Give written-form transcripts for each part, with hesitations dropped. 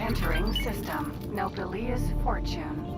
Entering system. Nobilius Fortune.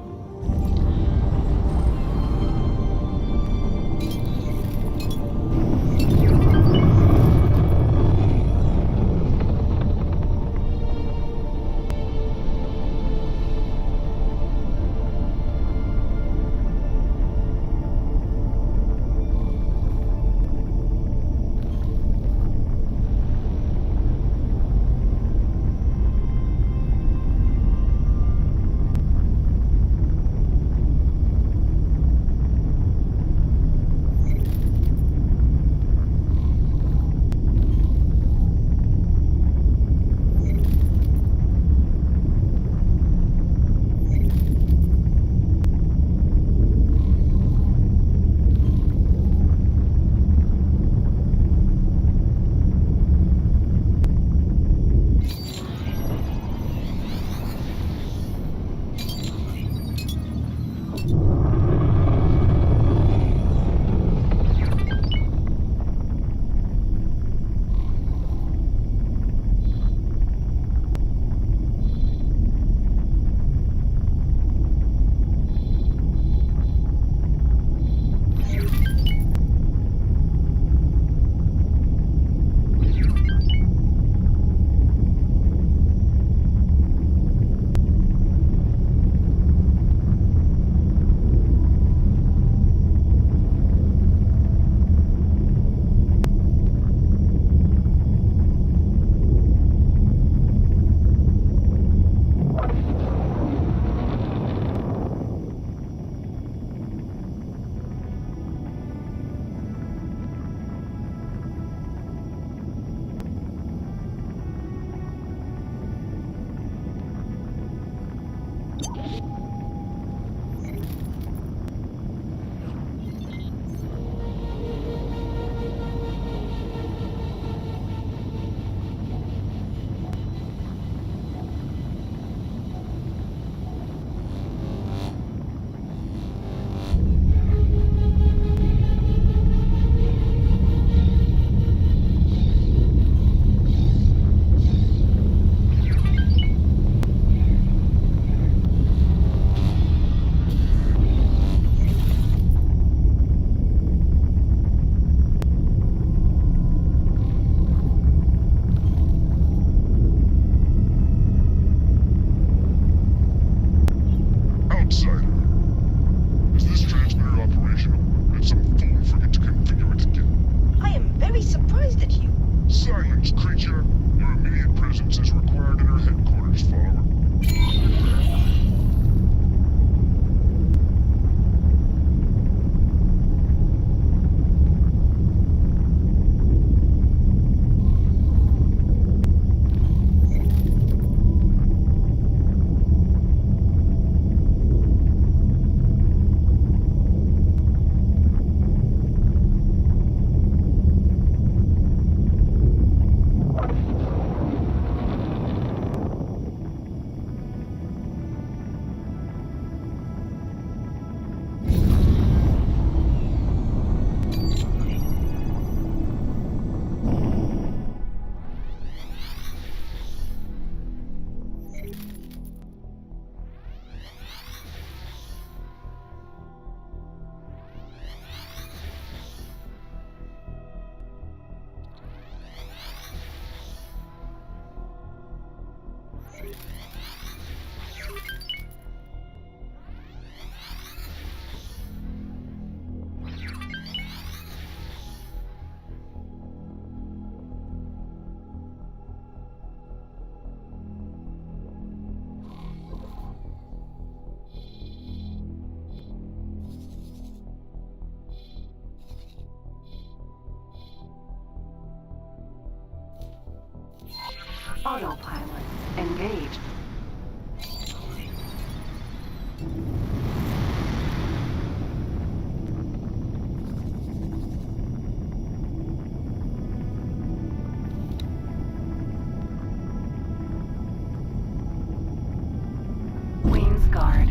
Autopilot engaged. Queen's Guard.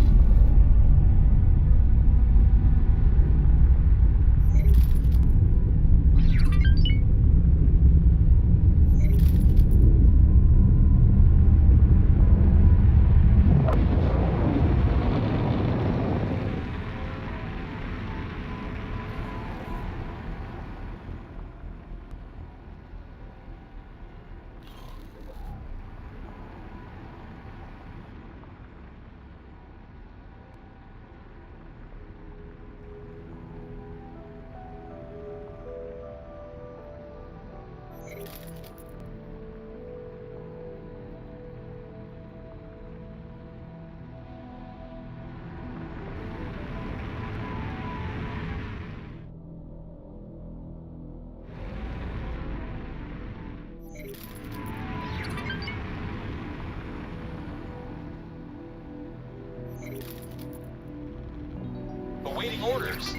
awaiting orders.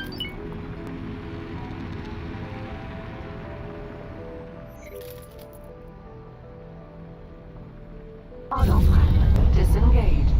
Autopilot disengaged.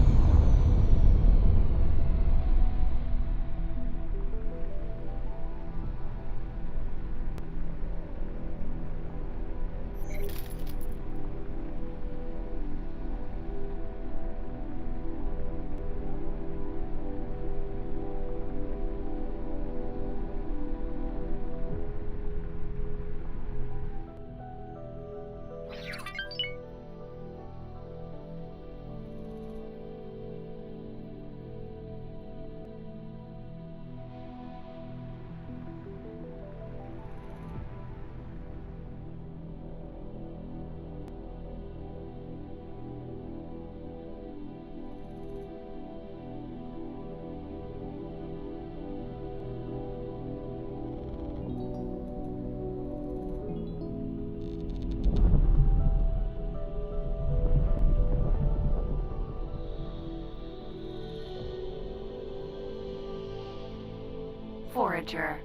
Forager.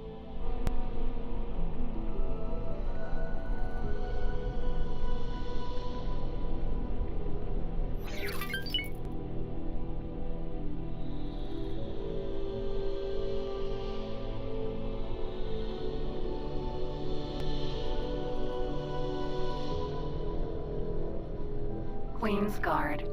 Queen's Guard.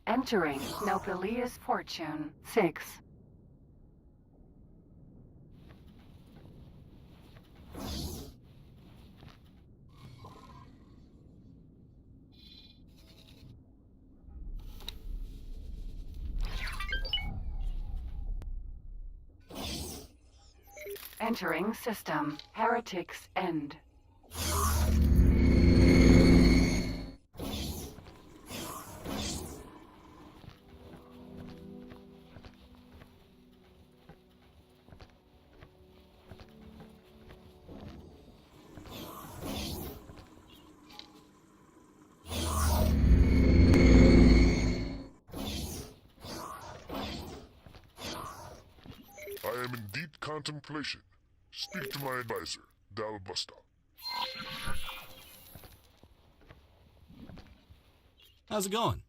Entering Nobelius Fortune 6. Entering system. Heretics End. contemplation. Speak to my advisor, Dalbusta. How's it going?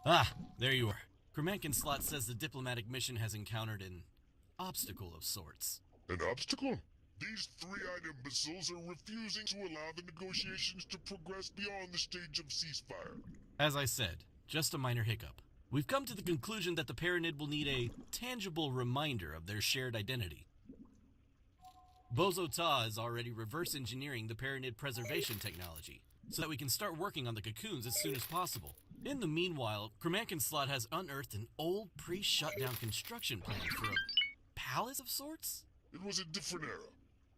Ah, there you are. Kremenkin Slot says the diplomatic mission has encountered an obstacle of sorts. An obstacle? These three-eyed imbeciles are refusing to allow the negotiations to progress beyond the stage of ceasefire. As I said, just a minor hiccup. We've come to the conclusion that the Paranid will need a tangible reminder of their shared identity. Bozo Ta is already reverse engineering the Paranid preservation technology, so that we can start working on the cocoons as soon as possible. In the meanwhile, Kremenkin Slot has unearthed an old pre-shutdown construction plan for a palace of sorts? It was a different era,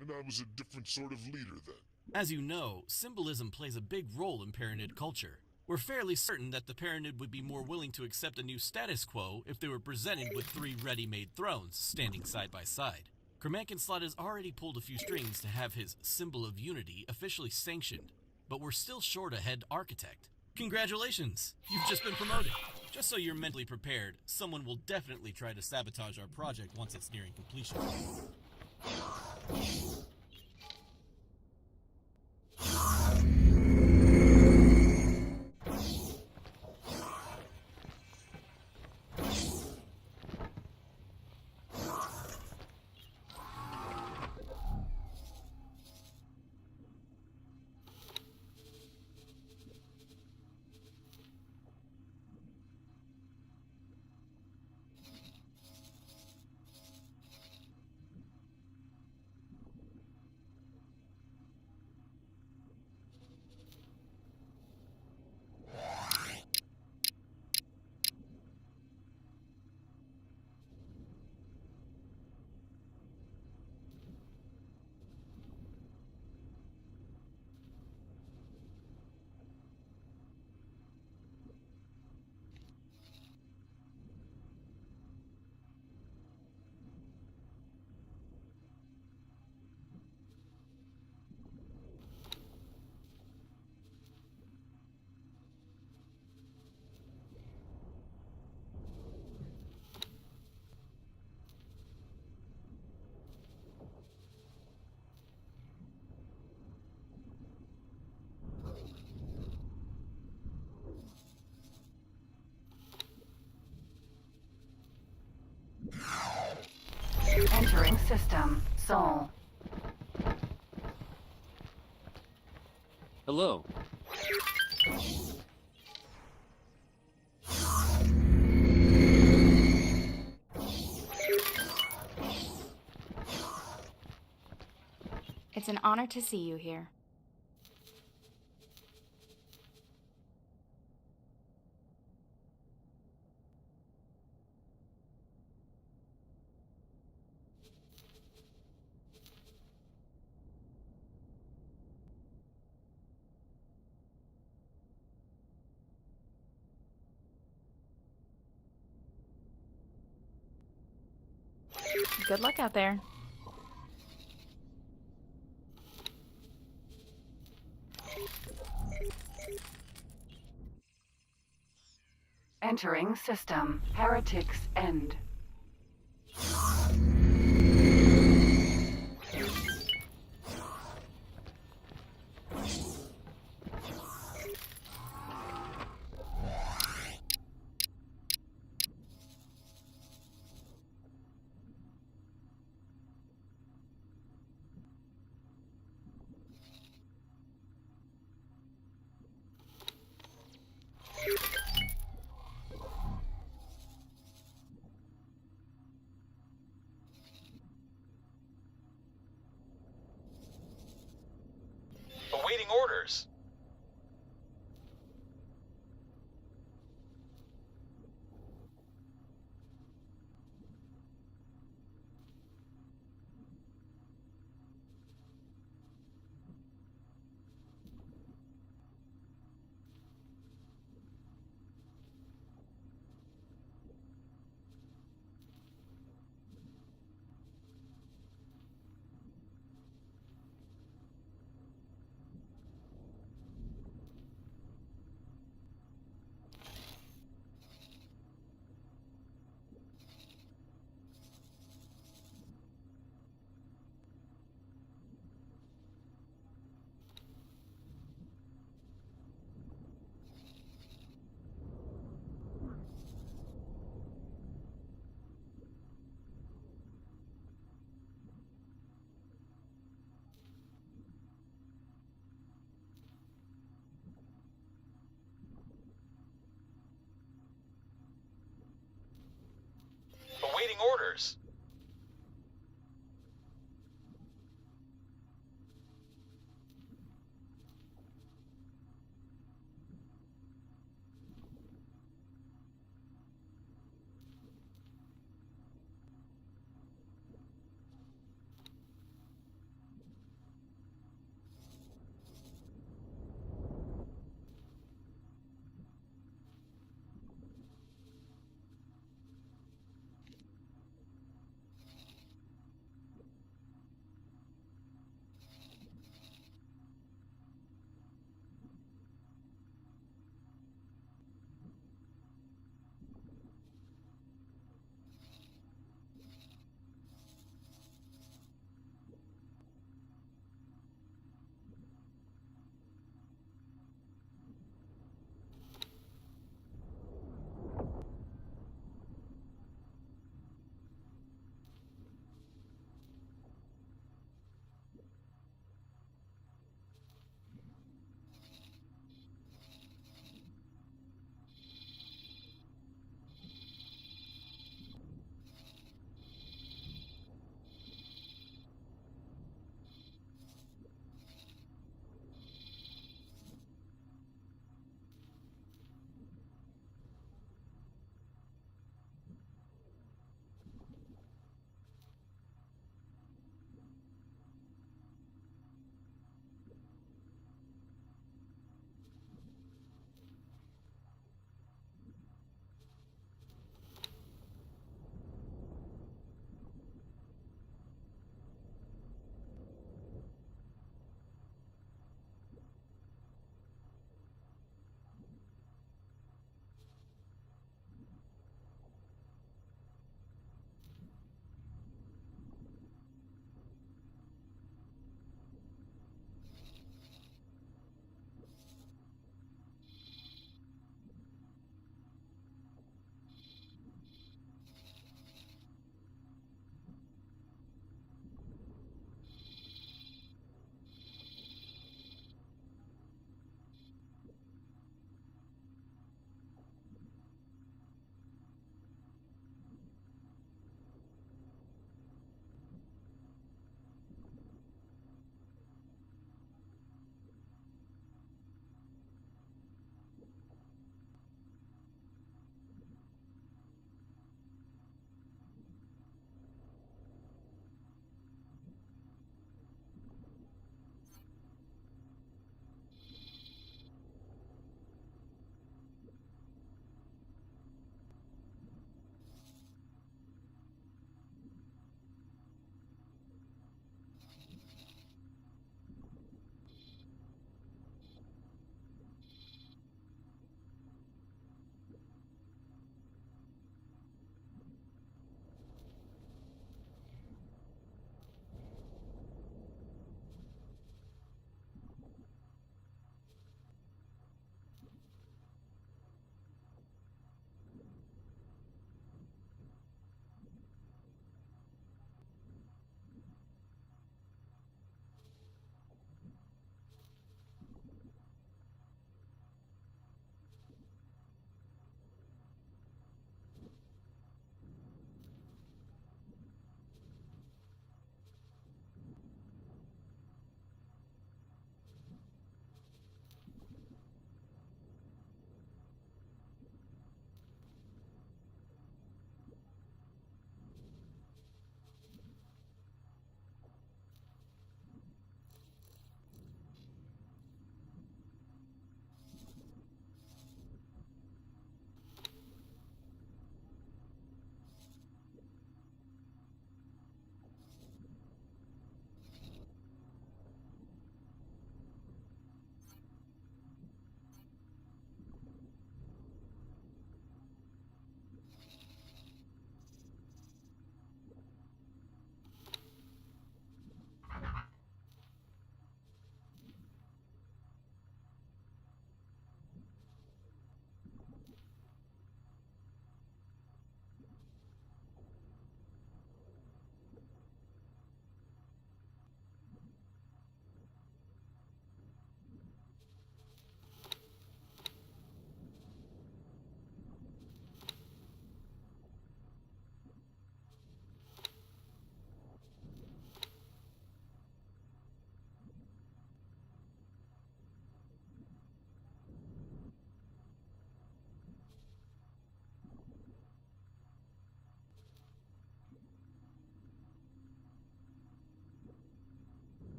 and I was a different sort of leader then. As you know, symbolism plays a big role in Paranid culture. We're fairly certain that the Paranid would be more willing to accept a new status quo if they were presented with 3 ready-made thrones standing side by side. Kremenkin Slot has already pulled a few strings to have his symbol of unity officially sanctioned, but we're still short a head architect. Congratulations! You've just been promoted. Just so you're mentally prepared, someone will definitely try to sabotage our project once it's nearing completion. Entering system. Sol. Hello. It's an honor to see you here. Good luck out there. Entering system. Heretics end. Awaiting orders.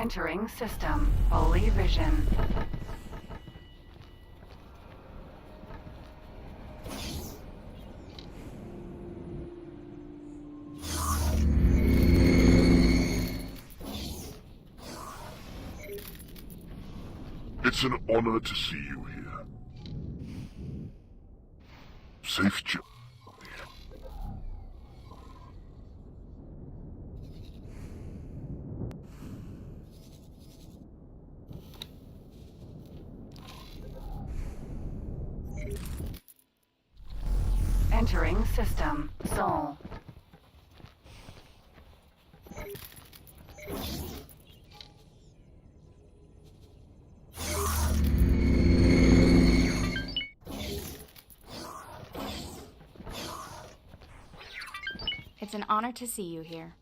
Entering system. Holy vision. It's an honor to see you here. Safe journey. Entering system. Sol. It's an honor to see you here.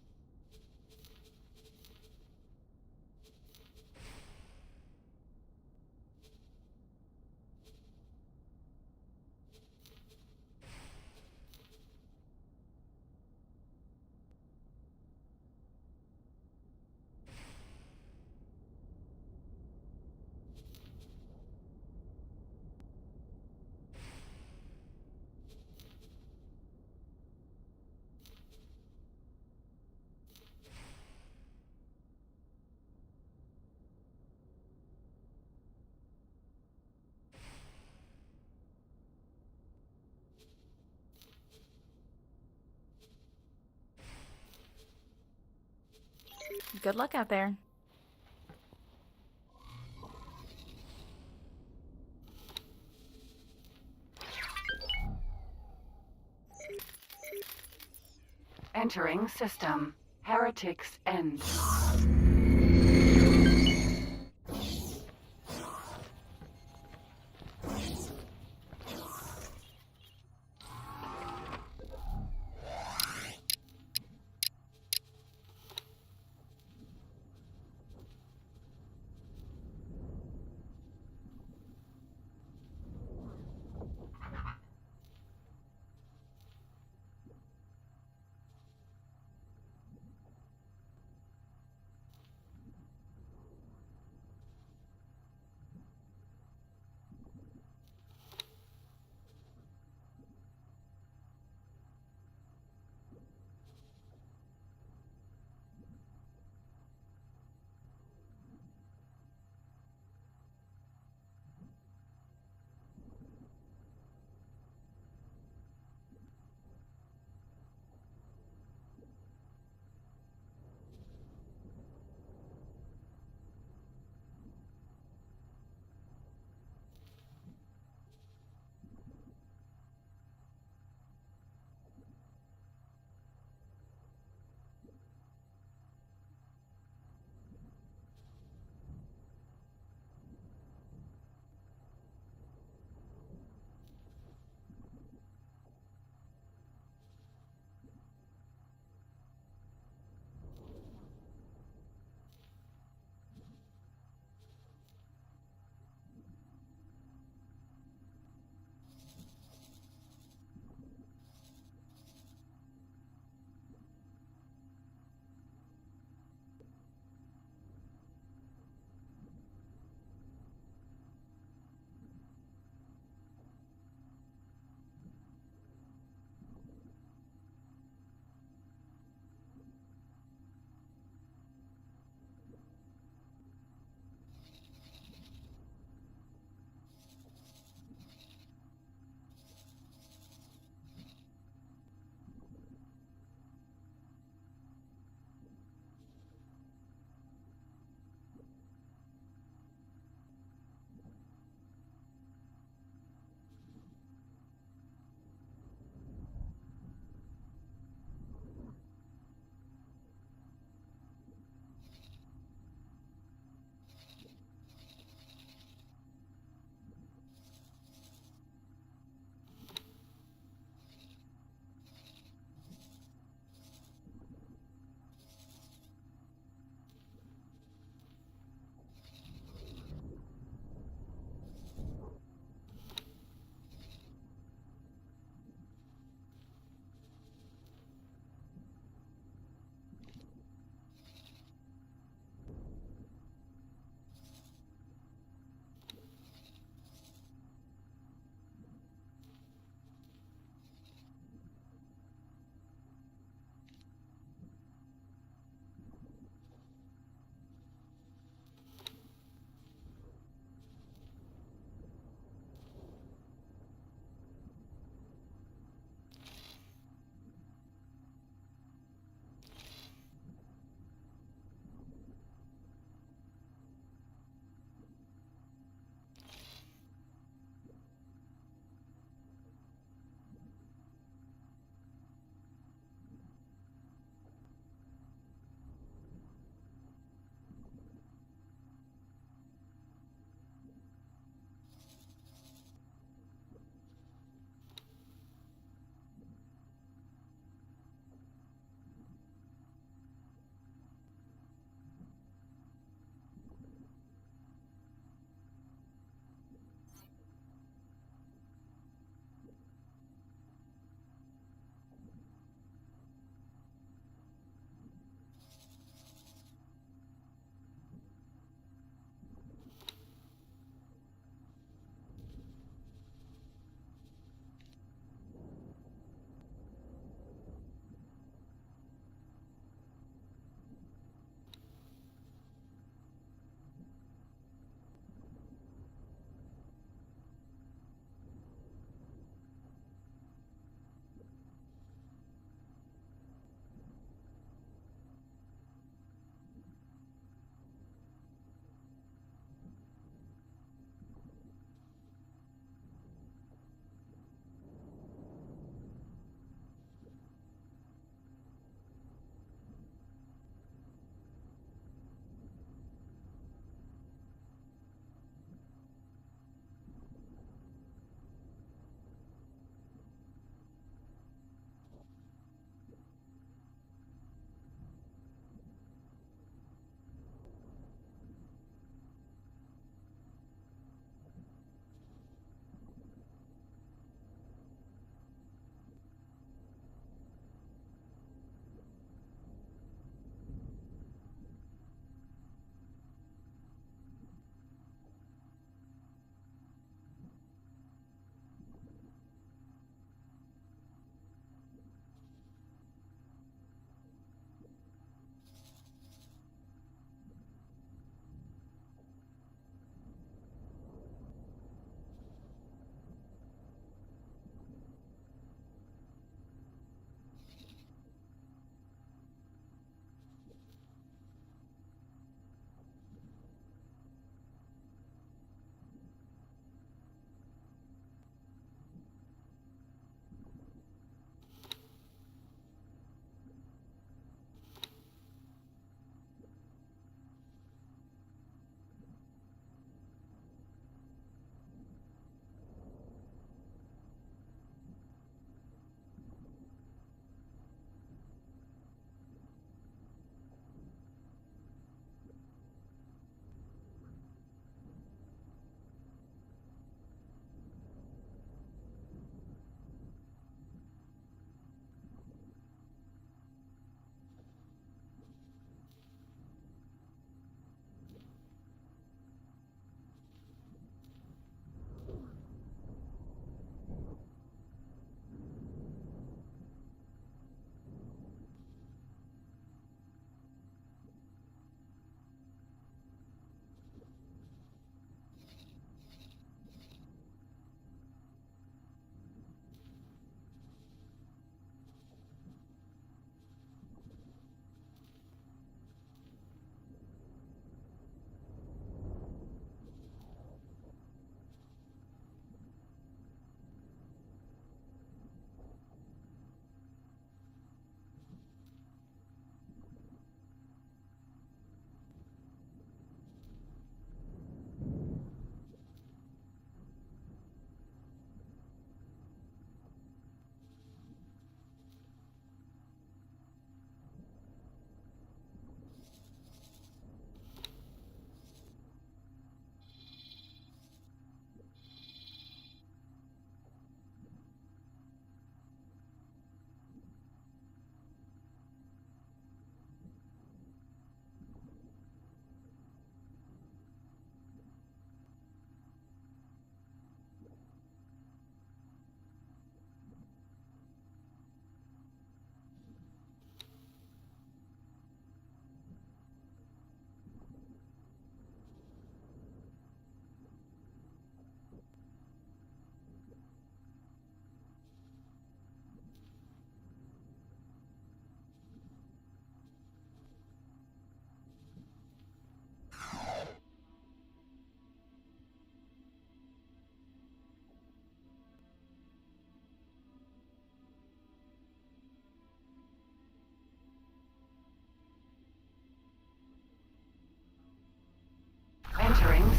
Good luck out there. Entering system. Heretics end.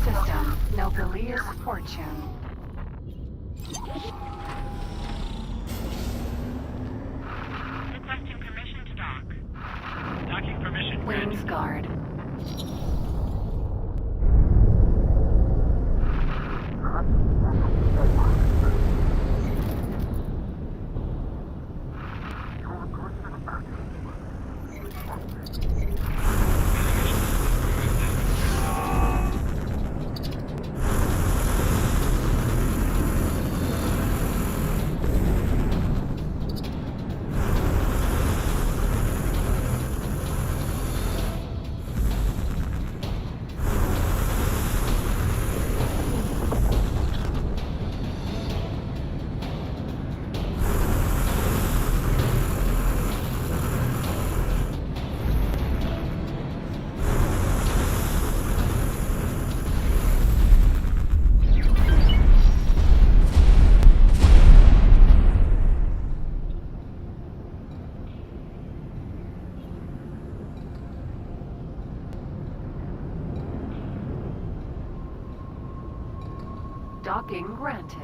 system. Nobilious fortune. Requesting permission to dock. Docking permission granted. Queen's Guard. Docking granted.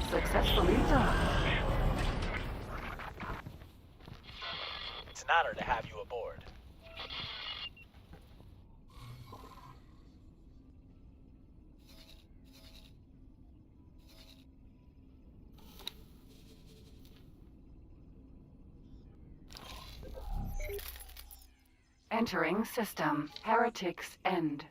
Successfully docked. It's an honor to have you aboard. Entering system. Heretics end.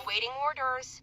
Awaiting orders.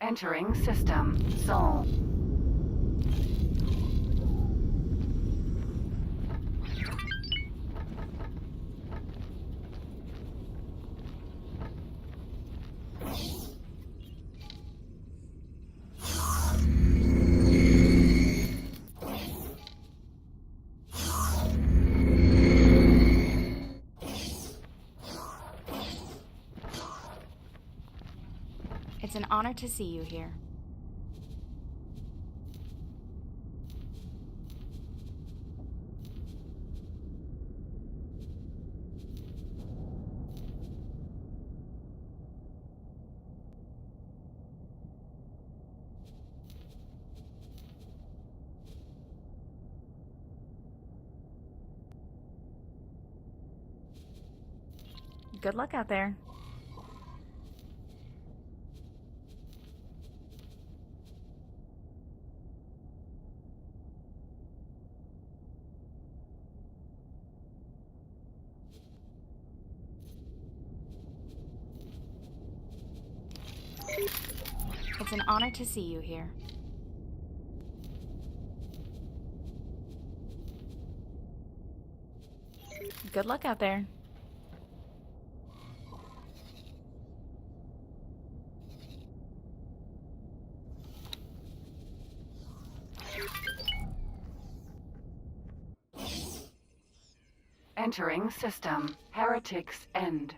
Entering system. Sol. It's an honor to see you here. Good luck out there. It's an honor to see you here. Good luck out there. Entering system. Heretics End.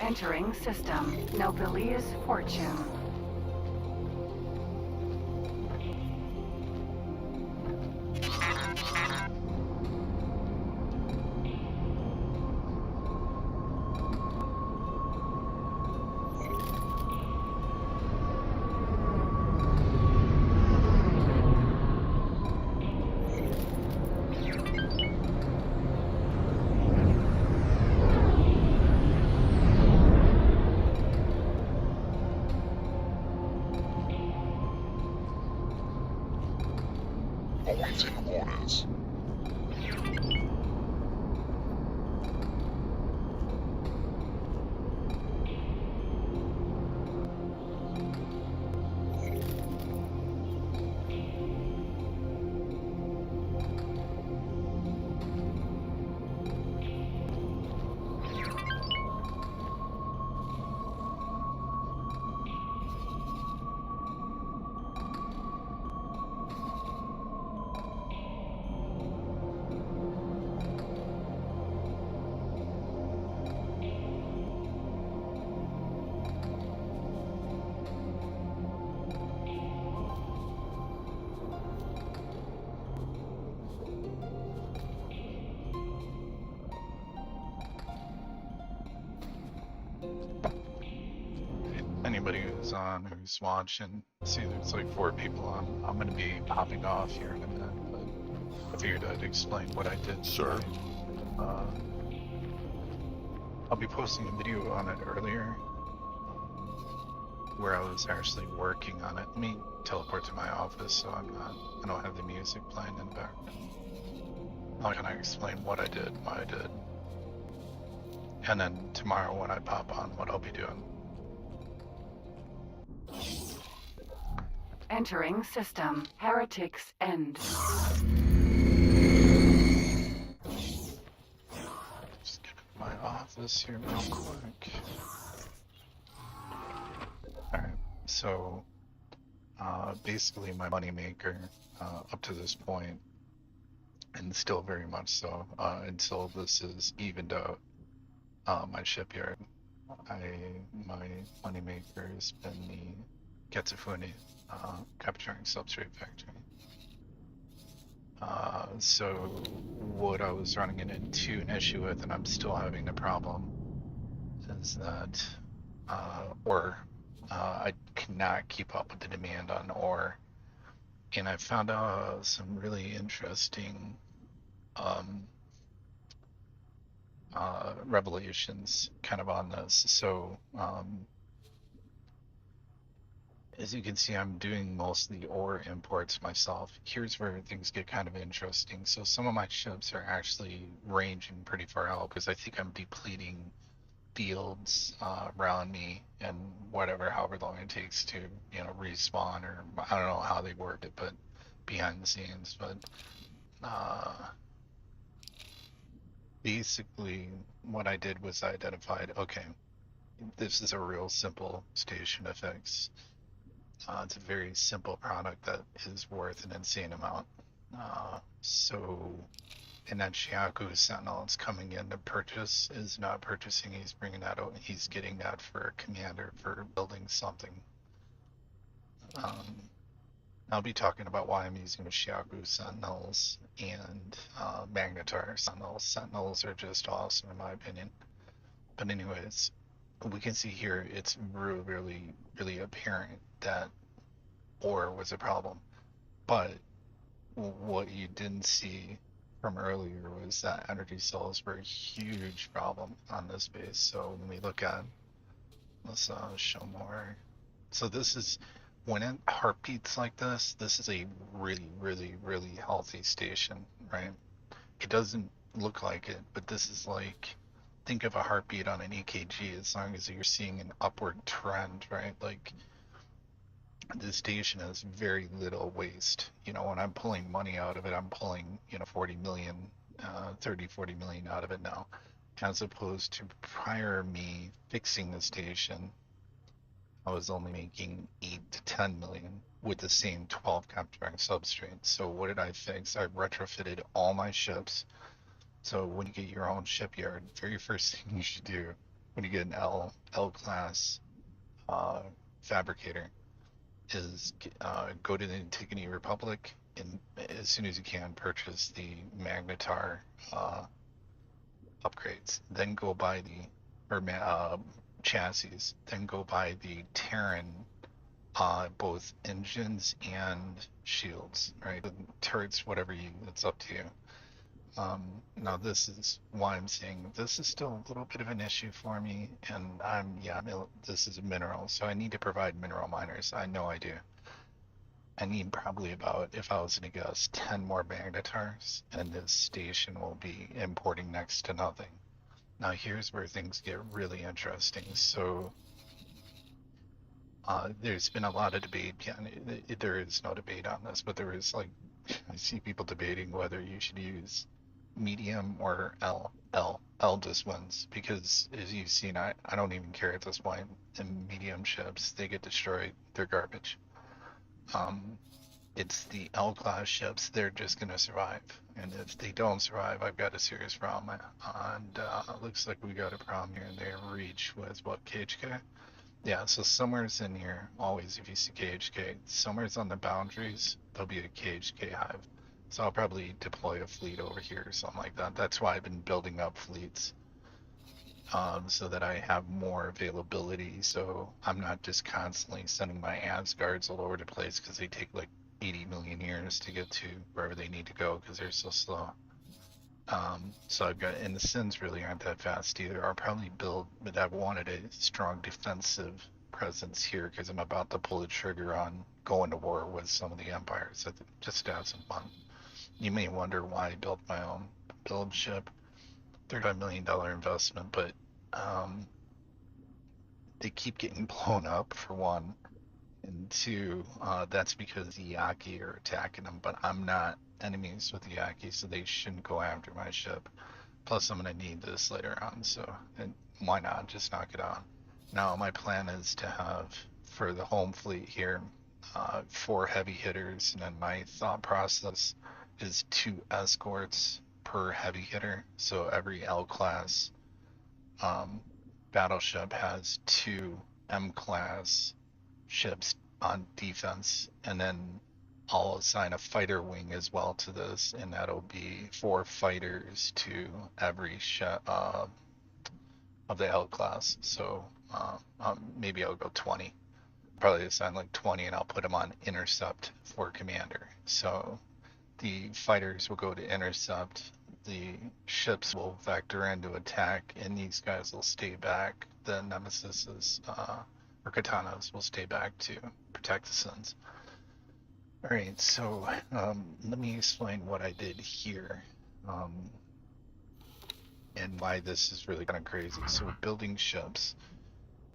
Entering system. Nobilious fortune. Awaiting orders. Anybody who's on, who's watching, see there's like 4 people on. I'm gonna be popping off here in a minute, but I figured I'd explain what I did. Sir. Uh, I'll be posting a video on it earlier, where I was actually working on it. Let me teleport to my office so I don't have the music playing in the background. I'll kind of explain what I did, why I did. And then tomorrow when I pop on, what I'll be doing. Entering system. Heretics end. Just get in my office here real quick. Alright, so basically my moneymaker up to this point, and still very much so, until this is evened out, my shipyard. My moneymaker has been the Getsufuni capturing substrate factory. So what I was running into an issue with, and I'm still having the problem, is that I cannot keep up with the demand on ore, and I found out some really interesting revelations kind of on this. So as you can see, I'm doing most of the ore imports myself. Here's where things get kind of interesting. So some of my ships are actually ranging pretty far out because I think I'm depleting fields around me and whatever, however long it takes to, respawn, or I don't know how they work it, but behind the scenes. But basically what I did was I identified, okay, this is a real simple station effects. It's a very simple product that is worth an insane amount. So, and that Shiaku Sentinel is coming in to purchase is not purchasing. He's bringing that out. He's getting that for a commander for building something. I'll be talking about why I'm using the Shiaku Sentinels and Magnetar Sentinels. Sentinels are just awesome in my opinion. But anyways, we can see here it's really, really, really apparent that ore was a problem. But what you didn't see from earlier was that energy cells were a huge problem on this base. So when we look at, let's show more. So this is, when it heartbeats like this is a really, really, really healthy station, right? It doesn't look like it, but this is like, think of a heartbeat on an EKG as long as you're seeing an upward trend, right? Like, the station has very little waste. When I'm pulling money out of it, I'm pulling, 40 million, 30, 40 million out of it now, as opposed to prior me fixing the station, I was only making 8 to 10 million with the same 12 capturing substrates. So what did I fix? I retrofitted all my ships. So when you get your own shipyard, very first thing you should do when you get an L class fabricator is go to the Antigone Republic and as soon as you can purchase the Magnetar upgrades, then go buy the or chassis, then go buy the Terran both engines and shields, right? Turrets, whatever you, it's up to you. Now this is why I'm saying this is still a little bit of an issue for me, and this is a mineral, so I need to provide mineral miners. I know I do. I need probably about, if I was going to guess, 10 more magnetars, and this station will be importing next to nothing. Now here's where things get really interesting. So there's been a lot of debate. Yeah, there is no debate on this, but there is like, I see people debating whether you should use medium or L just wins because as you've seen, I don't even care at this point. In medium ships, they get destroyed. They're garbage. It's the L class ships. They're just gonna survive, and if they don't survive, I've got a serious problem. And looks like we got a problem here. And they reach with what, KHK? Yeah, so somewhere's in here, always if you see KHK, somewhere's on the boundaries, there'll be a KHK hive. So I'll probably deploy a fleet over here or something like that. That's why I've been building up fleets, so that I have more availability. So I'm not just constantly sending my Asgards all over the place because they take like 80 million years to get to wherever they need to go because they're so slow. So I've got, and the Sins really aren't that fast either. I'll probably build, but I wanted a strong defensive presence here because I'm about to pull the trigger on going to war with some of the empires, just to have some fun. You may wonder why I built my own build ship. $35 million investment, but they keep getting blown up for one, and two, that's because the Yaki are attacking them, but I'm not enemies with the Yaki, so they shouldn't go after my ship. Plus, I'm going to need this later on, so why not just knock it out? Now, my plan is to have, for the home fleet here, 4 heavy hitters, and then my thought process is 2 escorts per heavy hitter. So every L class battleship has 2 M class ships on defense, and then I'll assign a fighter wing as well to this, and that'll be 4 fighters to every ship of the L class. So maybe I'll go 20. Probably assign like 20, and I'll put them on intercept for commander. So the fighters will go to intercept, the ships will vector into attack, and these guys will stay back. The Nemesises or Katanas will stay back to protect the Suns. Alright, so let me explain what I did here, and why this is really kind of crazy. So building ships,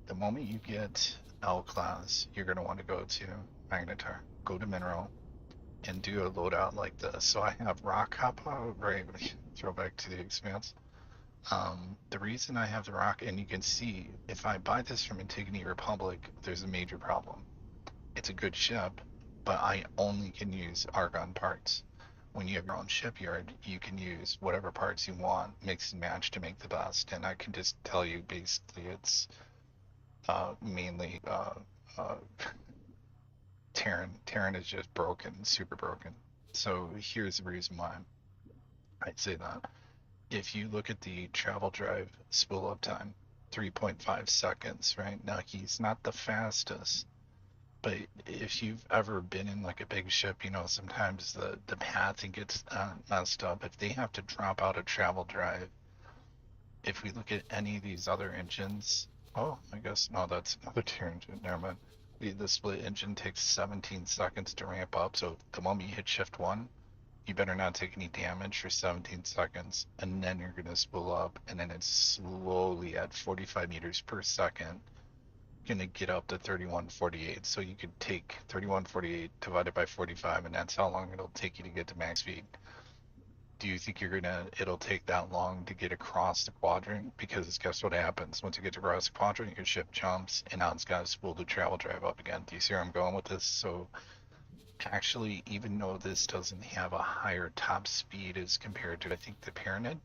the moment you get L class, you're going to want to go to Magnetar, go to Mineral, and do a loadout like this. So I have Rock Hopper, right? Throw back to the Expanse. The reason I have the Rock, and you can see, if I buy this from Antigone Republic, there's a major problem. It's a good ship, but I only can use Argon parts. When you have your own shipyard, you can use whatever parts you want, mix and match to make the best. And I can just tell you, basically, it's mainly Terran. Terran is just broken, super broken. So here's the reason why I'd say that. If you look at the travel drive spool up time, 3.5 seconds, right? Now he's not the fastest, but if you've ever been in like a big ship, you know, sometimes the pathing gets messed up. If they have to drop out a travel drive, if we look at any of these other engines, oh, I guess, no, that's another tier engine, never mind. The split engine takes 17 seconds to ramp up, so the moment you hit shift 1, you better not take any damage for 17 seconds, and then you're going to spool up, and then it's slowly at 45 meters per second going to get up to 3148. So you could take 3148 divided by 45, and that's how long it'll take you to get to max speed. Do you think it'll take that long to get across the quadrant? Because guess what happens once you get across the quadrant, your ship jumps, and now it's got to spool the travel drive up again. Do you see where I'm going with this? So actually, even though this doesn't have a higher top speed as compared to, I think, the Pyramid,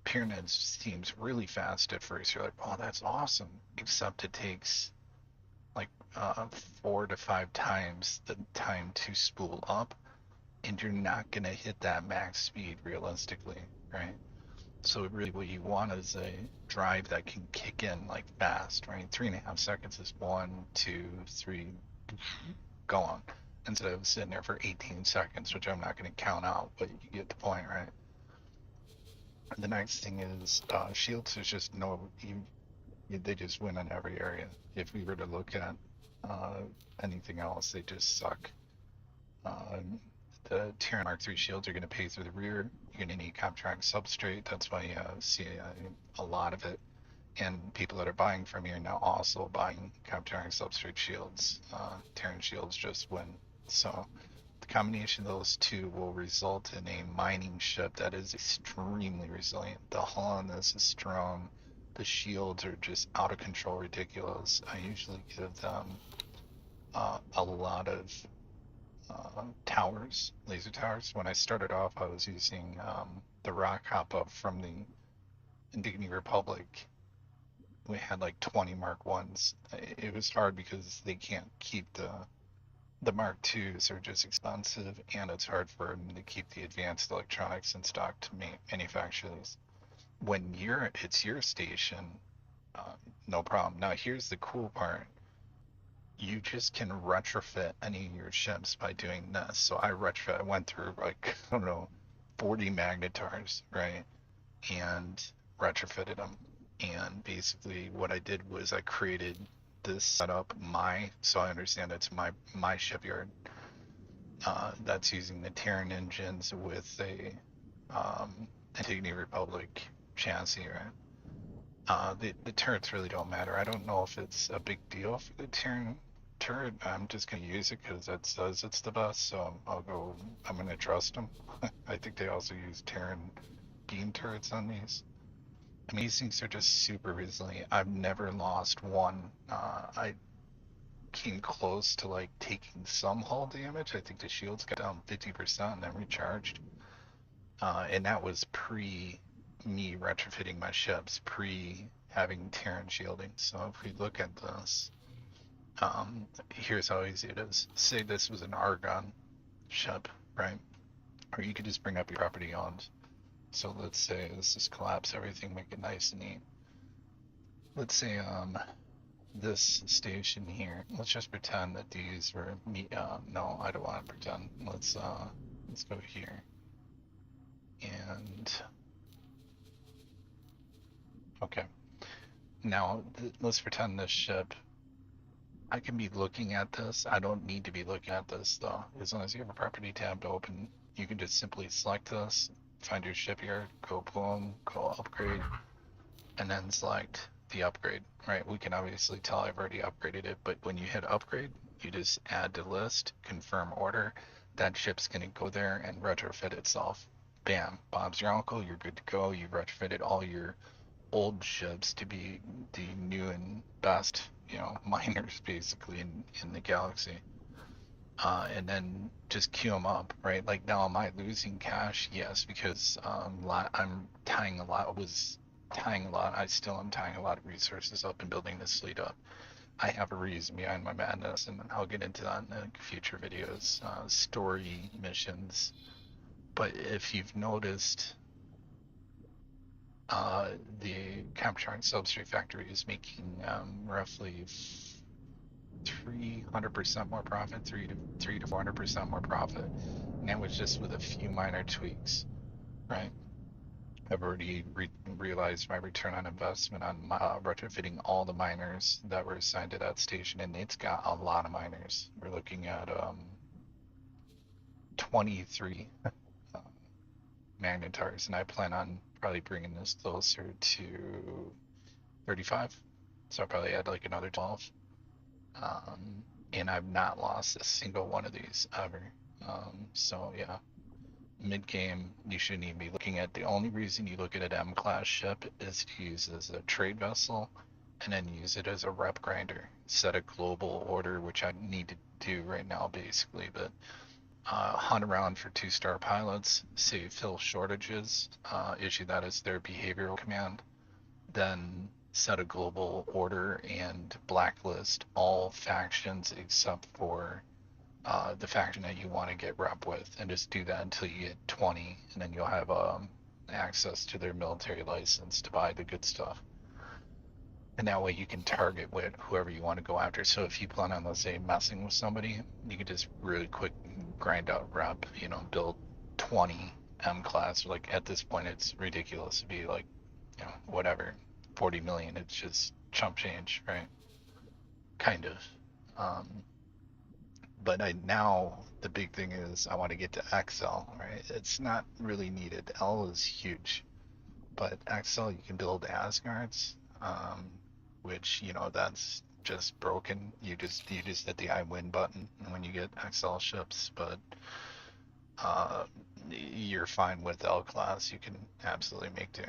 Pyramid seems really fast at first. You're like, oh, that's awesome. Except it takes like 4 to 5 times the time to spool up, and you're not gonna hit that max speed realistically, right? So really what you want is a drive that can kick in like fast, right? 3.5 seconds is 1, 2, 3, go on. Instead of sitting there for 18 seconds, which I'm not going to count out, but you get the point, right? The next thing is shields. There's just they just win in every area. If we were to look at uh, anything else, they just suck. The Terran Mark III shields are going to pay through the rear. You're going to need contract substrate. That's why you see a lot of it. And people that are buying from you are now also buying contract substrate shields. Terran shields just win. So the combination of those two will result in a mining ship that is extremely resilient. The hull on this is strong. The shields are just out of control, ridiculous. I usually give them a lot of towers, laser towers. When I started off, I was using the rock hop up from the Indignity Republic. We had like 20 Mark Ones. It was hard because they can't keep the Mark Twos are just expensive, and it's hard for them to keep the advanced electronics in stock to manufacture these. When it's your station, no problem. Now here's the cool part. You just can retrofit any of your ships by doing this. So I went through like, I don't know, 40 magnetars, right? And retrofitted them. And basically what I did was I created this setup so I understand it's my shipyard that's using the Terran engines with a Antigone Republic chassis, right? The turrets really don't matter. I don't know if it's a big deal for the Terran turret. I'm just gonna use it because it says it's the best, so I'm gonna trust them. I think they also use Terran beam turrets on these. I mean, these things are just super resilient. I've never lost one. I came close to like taking some hull damage. I think the shields got down 50% and then recharged. And that was pre me retrofitting my ships, pre having Terran shielding. So if we look at this, here's how easy it is. Say this was an Argon ship, right? Or you could just bring up your property on. So let's say let's just collapse everything, make it nice and neat. Let's say this station here. Let's just pretend that these were me. No, I don't want to pretend. Let's go here. And okay. Now let's pretend this ship. I can be looking at this. I don't need to be looking at this though. As long as you have a property tab to open, you can just simply select this, find your shipyard, go boom, go upgrade, and then select the upgrade, right? We can obviously tell I've already upgraded it, but when you hit upgrade, you just add to list, confirm order. That ship's gonna go there and retrofit itself. Bam, Bob's your uncle, you're good to go. You retrofitted all your old ships to be the new and best, miners basically in the galaxy. And then just queue them up, right? Like now, am I losing cash? Yes, because I'm tying a lot. I still am tying a lot of resources up and building this fleet up. I have a reason behind my madness, and I'll get into that in future videos, story missions. But if you've noticed, the Capturing Substrate Factory is making roughly 300% more profit, 3 to 400% more profit, and that was just with a few minor tweaks, right? I've already realized my return on investment on retrofitting all the miners that were assigned to that station, and it's got a lot of miners. We're looking at 23 magnetars, and I plan on probably bringing this closer to 35. So I'll probably add like another 12. And I've not lost a single one of these ever. So yeah, mid game, you shouldn't even be looking at. The only reason you look at an M class ship is to use as a trade vessel, and then use it as a rep grinder. Set a global order, which I need to do right now basically, but hunt around for 2-star pilots, see fill shortages, issue that as their behavioral command, then set a global order and blacklist all factions except for the faction that you want to get rep with, and just do that until you get 20, and then you'll have access to their military license to buy the good stuff. And that way you can target with whoever you want to go after. So if you plan on, let's say, messing with somebody, you can just really quick grind out rep, build 20 M class. Like at this point, it's ridiculous to be like, whatever, 40 million. It's just chump change, right? Kind of. But now the big thing is I want to get to XL, right? It's not really needed. L is huge, but XL you can build Asgards, which that's just broken. You just hit the I win button when you get XL ships, but you're fine with L class. You can absolutely make do.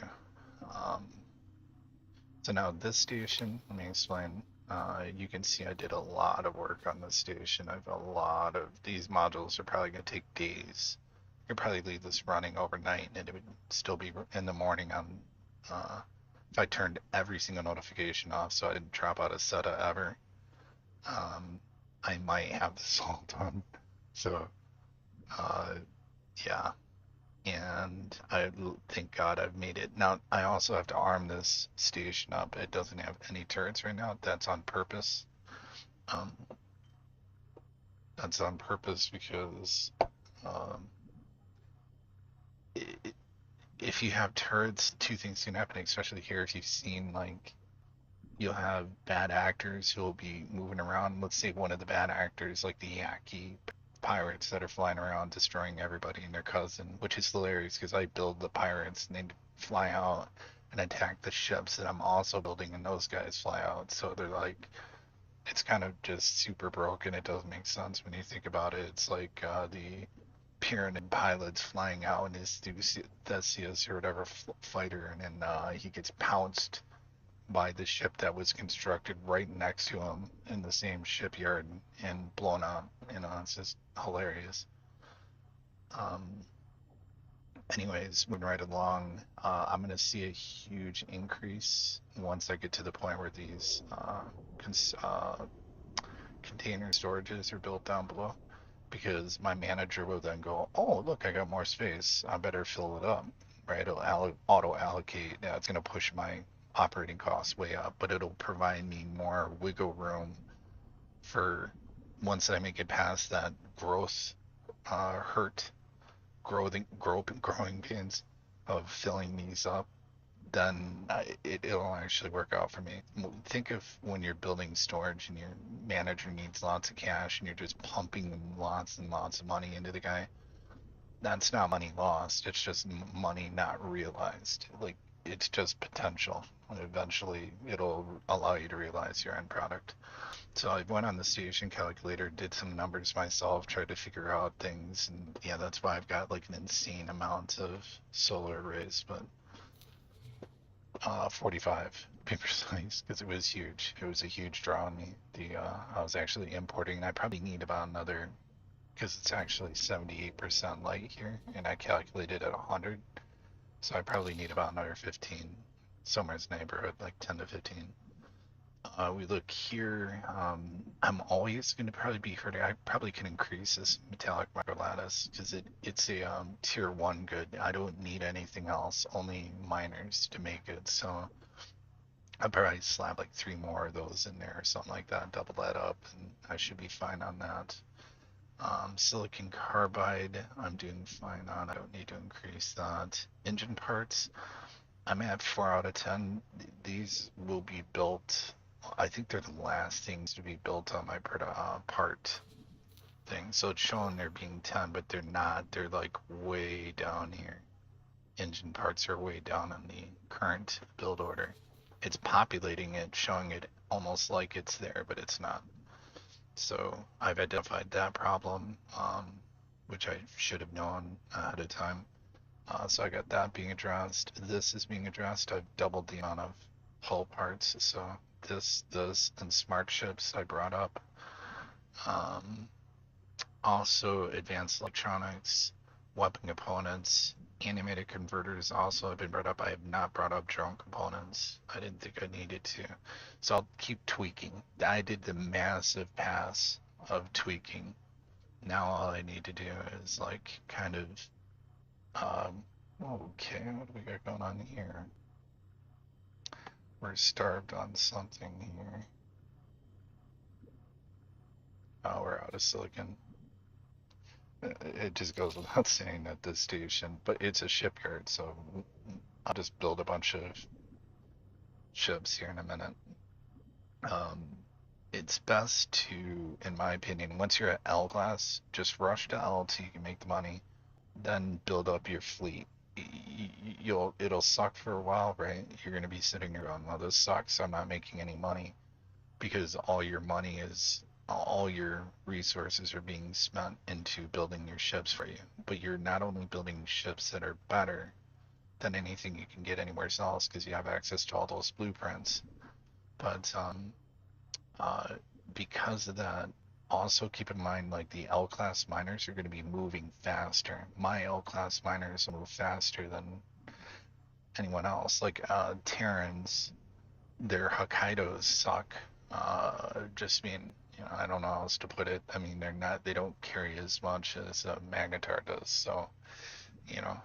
Um, so now this station, let me explain. You can see I did a lot of work on this station. I've a lot of these modules are probably going to take days. I could probably leave this running overnight and it would still be in the morning on if I turned every single notification off so I didn't drop out of SETA ever. I might have this all done. So yeah. And thank God I've made it. Now I also have to arm this station up. It doesn't have any turrets right now. That's on purpose. Um, that's on purpose because um, if you have turrets, two things can happen. Especially here, if you've seen like you'll have bad actors who will be moving around. Let's say one of the bad actors, like the Yaki pirates that are flying around destroying everybody and their cousin, which is hilarious because I build the pirates and they fly out and attack the ships that I'm also building, and those guys fly out. So they're like, it's kind of just super broken. It doesn't make sense when you think about it. It's like the Pyramid pilots flying out in his Theseus or whatever fighter, and then he gets pounced by the ship that was constructed right next to him in the same shipyard and blown up. It's just hilarious. Um, anyways, moving right along, I'm going to see a huge increase once I get to the point where these container storages are built down below. Because my manager will then go, oh, look, I got more space. I better fill it up, right? It'll auto allocate. Yeah, it's going to push my operating costs way up, but it'll provide me more wiggle room for once I make it past that growth growing pains of filling these up, then it'll actually work out for me. Think of when you're building storage and your manager needs lots of cash and you're just pumping lots and lots of money into the guy. That's not money lost. It's just money not realized. Like it's just potential. And eventually, it'll allow you to realize your end product. So I went on the station calculator, did some numbers myself, tried to figure out things, and yeah, that's why I've got like an insane amount of solar arrays. But 45 to be precise, because it was huge. It was a huge draw on me. I was actually importing, and I probably need about another, because it's actually 78% light here, and I calculated at 100, so I probably need about another 15, somewhere in the neighborhood, like 10 to 15. We look here. I'm always going to probably be hurting. I probably can increase this metallic microlattice because it's a tier 1 good. I don't need anything else, only miners to make it. So I'll probably slap like 3 more of those in there or something like that, double that up, and I should be fine on that. Silicon carbide, I'm doing fine on. I don't need to increase that. Engine parts, I'm at 4 out of 10. These will be built. I think they're the last things to be built on my part thing. So it's showing they're being 10, but they're not. They're like way down here. Engine parts are way down on the current build order. It's populating it, showing it almost like it's there, but it's not. So I've identified that problem, which I should have known ahead of time. So I got that being addressed. This is being addressed. I've doubled the amount of hull parts. So this, and smart ships I brought up. Also, advanced electronics, weapon components, animated converters also have been brought up. I have not brought up drone components. I didn't think I needed to. So I'll keep tweaking. I did the massive pass of tweaking. Now all I need to do is like kind of okay, what do we got going on here? We're starved on something here. Oh, we're out of silicon. It just goes without saying at this station, but it's a shipyard, so I'll just build a bunch of ships here in a minute. Um, it's best to, in my opinion, once you're at L class, just rush to L till you can make the money, then build up your fleet. It'll suck for a while, right? You're gonna be sitting there going, well, this sucks. I'm not making any money because all your resources are being spent into building your ships for you. But you're not only building ships that are better than anything you can get anywhere else because you have access to all those blueprints, but uh, because of that, also keep in mind like the L class miners are going to be moving faster. My L class miners move faster than anyone else. Like Terrans, their Hokkaidos suck. Just mean, I don't know how else to put it. I mean, they don't carry as much as a Magnetar does. So, you know,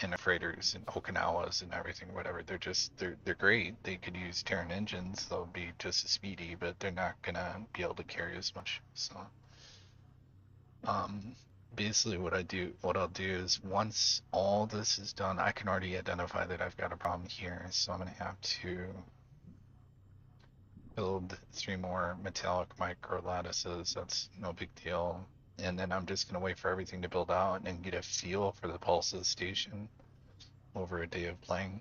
and the freighters and Okinawas and everything, whatever, they're great. They could use Terran engines. They'll be just as speedy, but they're not gonna be able to carry as much. So, um, basically what I'll do is once all this is done, I can already identify that I've got a problem here. So I'm gonna have to build 3 more metallic micro lattices. That's no big deal. And then I'm just gonna wait for everything to build out and get a feel for the pulse of the station over a day of playing.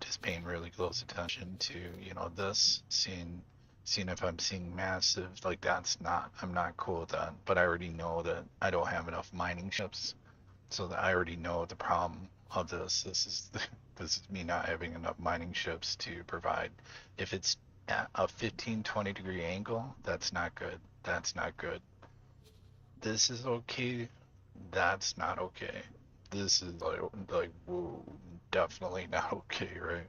Just paying really close attention to, this, seeing if I'm seeing massive, like I'm not cool with that. But I already know that I don't have enough mining ships, so that I already know the problem of this. This is me not having enough mining ships to provide. If it's at a 15-20 degree angle, that's not good. That's not good. This is okay. That's not okay. This is like whoa, definitely not okay, right?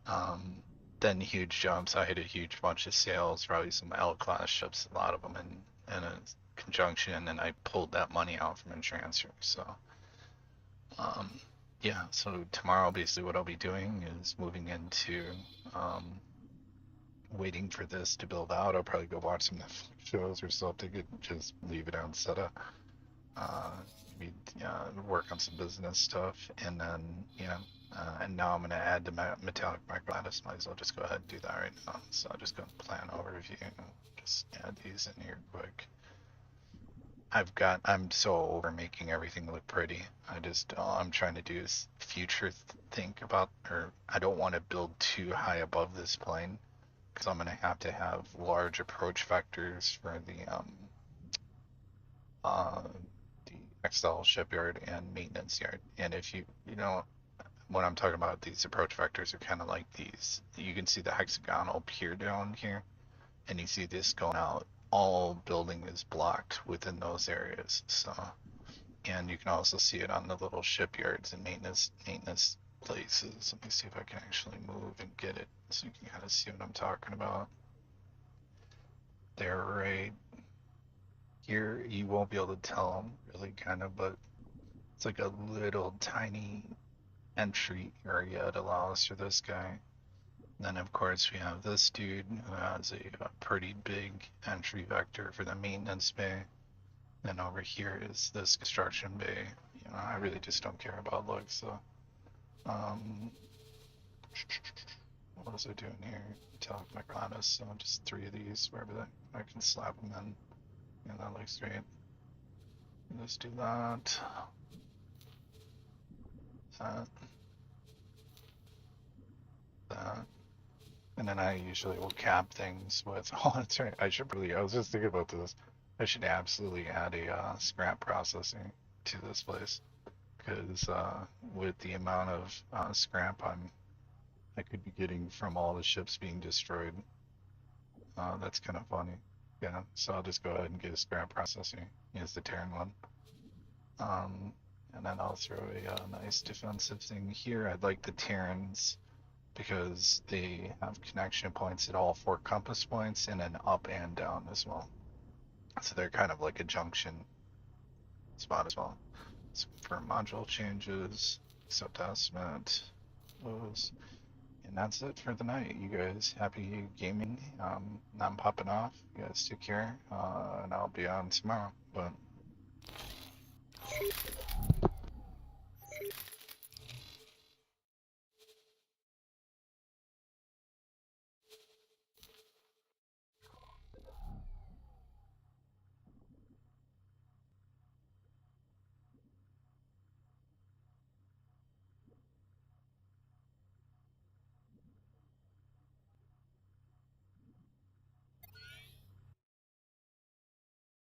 Um, then huge jumps. I hit a huge bunch of sails, probably some L class ships, a lot of them in a conjunction, and I pulled that money out from a transfer. So, um, yeah. So tomorrow, basically, what I'll be doing is moving into waiting for this to build out. I'll probably go watch some Netflix shows or something and just leave it on setup. Maybe work on some business stuff, and then and now I'm gonna add the metallic microlattice. Might as well just go ahead and do that right now. So I'll just go plan overview. Just add these in here quick. I'm so over making everything look pretty. All I'm trying to do is future think about, or I don't want to build too high above this plane because I'm gonna have to have large approach vectors for uh, the XL shipyard and maintenance yard. And if when I'm talking about these approach vectors are kind of like these. You can see the hexagonal pier down here, and you see this going out. All building is blocked within those areas. So, and you can also see it on the little shipyards and maintenance places. Let me see if I can actually move and get it so you can kind of see what I'm talking about. They're right here. You won't be able to tell them really, kind of, but it's like a little tiny entry area it allows for this guy. Then of course we have this dude who has a pretty big entry vector for the maintenance bay. Then over here is this construction bay. I really just don't care about looks. So, what was I doing here? Metallic microlattice. So just 3 of these wherever I can slap them in. Yeah, that looks great. Let's do that. That. That. And then I usually will cap things with, oh, that's right. I was just thinking about this. I should absolutely add a scrap processing to this place. Because with the amount of scrap I could be getting from all the ships being destroyed, that's kind of funny. Yeah, so I'll just go ahead and get a scrap processor. Use the Terran one. And then I'll throw a nice defensive thing here. I'd like the Terrans because they have connection points at all 4 compass points and an up and down as well. So they're kind of like a junction spot as well. So for module changes, accept estimate, those. And that's it for the night. You guys happy gaming? I'm popping off. You guys take care. And I'll be on tomorrow. But